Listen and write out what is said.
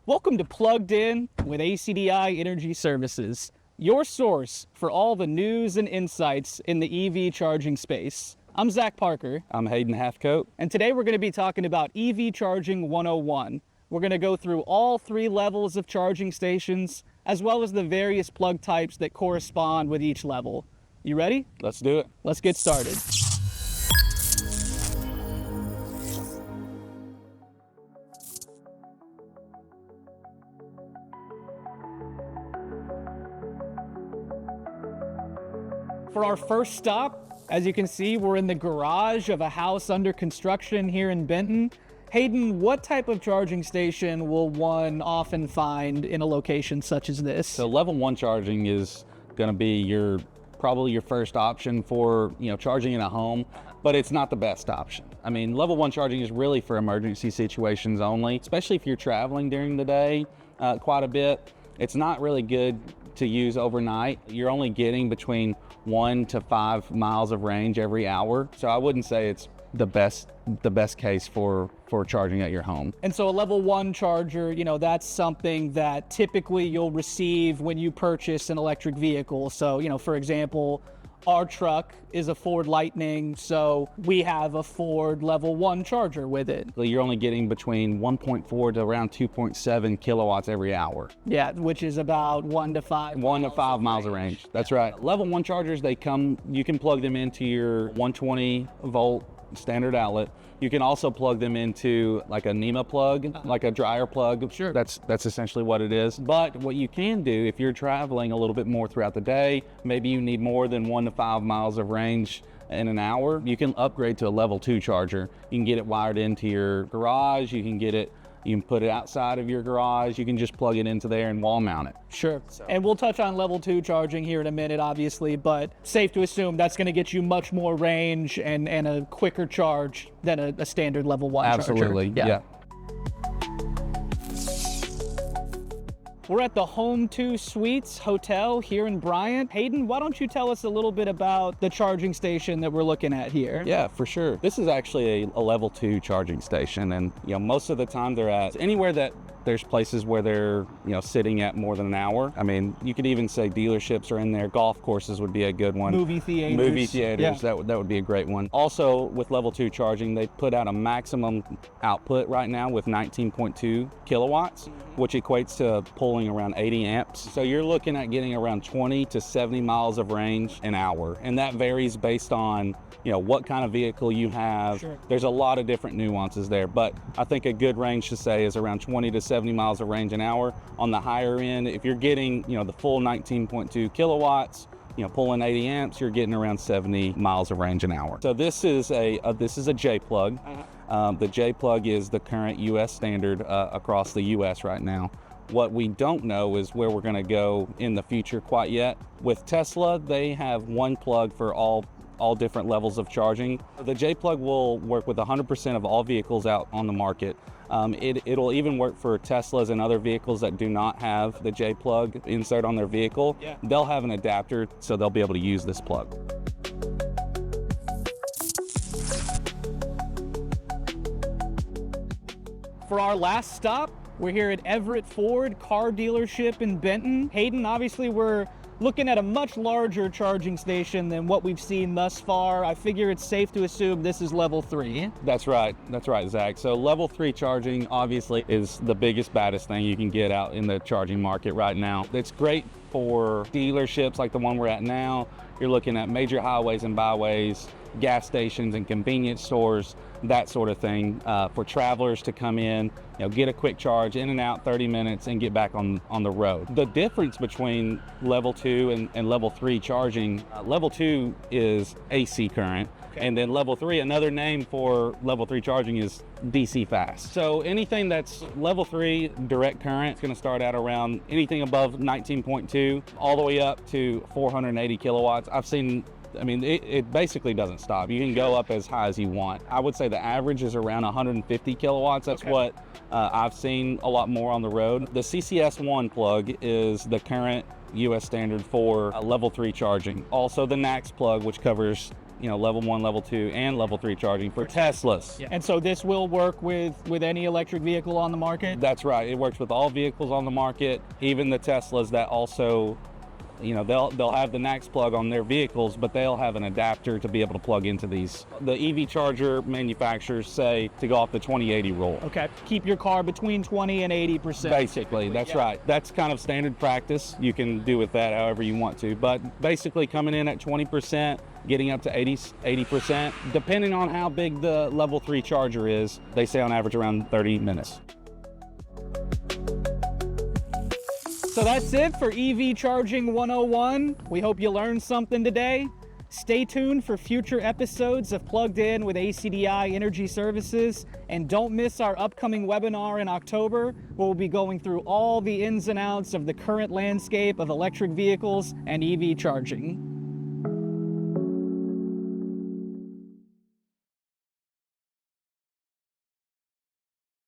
Welcome to Plugged In with ACDI Energy Services, your source for all the news and insights in the EV charging space. I'm Zach Parker. I'm Hayden Hathcote. And today we're going to be talking about EV Charging 101. We're going to go through all three levels of charging stations, as well as the various plug types that correspond with each level. You ready? Let's do it. Let's get started. For our first stop, as you can see, we're in the garage of a house under construction here in Benton. Hayden, what type of charging station will one often find in a location such as this? So level 1 charging is going to be probably your first option for charging in a home, but it's not the best option. I mean, level 1 charging is really for emergency situations only, especially if you're traveling during the day quite a bit. It's not really good to use overnight. You're only getting between 1 to 5 miles of range every hour. So I wouldn't say it's the best case for charging at your home. And so a level 1 charger, that's something that typically you'll receive when you purchase an electric vehicle. So, for example, our truck is a Ford Lightning, so we have a Ford level 1 charger with it. You're only getting between 1.4 to around 2.7 kilowatts every hour. Yeah, which is about 1 to 5 miles of range. That's right. Level 1 chargers, you can plug them into your 120 volt standard outlet. You can also plug them into like a NEMA plug, like a dryer plug. Sure. That's essentially what it is. But what you can do if you're traveling a little bit more throughout the day, maybe you need more than 1 to 5 miles of range in an hour, you can upgrade to a level 2 charger. You can get it wired into your garage. You can put it outside of your garage. You can just plug it into there and wall mount it. Sure. And we'll touch on level 2 charging here in a minute, obviously, but safe to assume that's going to get you much more range and a quicker charge than a standard level 1 charger. Absolutely, yeah. We're at the Home 2 Suites Hotel here in Bryant. Hayden, why don't you tell us a little bit about the charging station that we're looking at here? Yeah, for sure. This is actually a level 2 charging station, and most of the time they're at anywhere that there's places where they're sitting at more than an hour. I mean, you could even say dealerships are in there. Golf courses would be a good one. Movie theaters. Yeah. That would be a great one. Also, with level 2 charging, they put out a maximum output right now with 19.2 kilowatts, which equates to pulling around 80 amps. So you're looking at getting around 20 to 70 miles of range an hour, and that varies based on what kind of vehicle you have. Sure. There's a lot of different nuances there, but I think a good range to say is around 20 to 70 miles of range an hour. On the higher end, if you're getting the full 19.2 kilowatts, pulling 80 amps, you're getting around 70 miles of range an hour. So this is a J plug. The J plug is the current U.S. standard across the U.S. right now. What we don't know is where we're going to go in the future quite yet. With Tesla, they have one plug for all different levels of charging. The J plug will work with 100% of all vehicles out on the market. It'll even work for Teslas and other vehicles that do not have the J plug insert on their vehicle. Yeah. They'll have an adapter, so they'll be able to use this plug. For our last stop, we're here at Everett Ford car dealership in Benton. Hayden, obviously we're looking at a much larger charging station than what we've seen thus far. I figure it's safe to assume this is level 3. That's right, Zach. So level 3 charging obviously is the biggest, baddest thing you can get out in the charging market right now. It's great for dealerships like the one we're at now. You're looking at major highways and byways, gas stations and convenience stores, that sort of thing, for travelers to come in, get a quick charge, in and out, 30 minutes, and get back on the road. The difference between level 2 and level 3 charging, level 2 is AC current, and then level 3, another name for level 3 charging is DC fast. So anything that's level 3 direct current is going to start out around anything above 19.2 all the way up to 480 kilowatts. It basically doesn't stop. You can go up as high as you want. I would say the average is around 150 kilowatts. That's what I've seen a lot more on the road. The CCS1 plug is the current U.S. standard for level 3 charging. Also the NACS plug, which covers level 1, level 2, and level 3 charging for Teslas. And so this will work with any electric vehicle on the market? That's right. It works with all vehicles on the market, even the Teslas that also, they'll have the NACS plug on their vehicles, but they'll have an adapter to be able to plug into these. The EV charger manufacturers say to go off the 20/80 rule. Okay. Keep your car between 20 and 80%. Basically, that's right. That's kind of standard practice. You can do with that however you want to, but basically coming in at 20%, getting up to 80%, depending on how big the level 3 charger is, they say on average around 30 minutes. So that's it for EV Charging 101. We hope you learned something today. Stay tuned for future episodes of Plugged In with ACDI Energy Services, and don't miss our upcoming webinar in October, where we'll be going through all the ins and outs of the current landscape of electric vehicles and EV charging.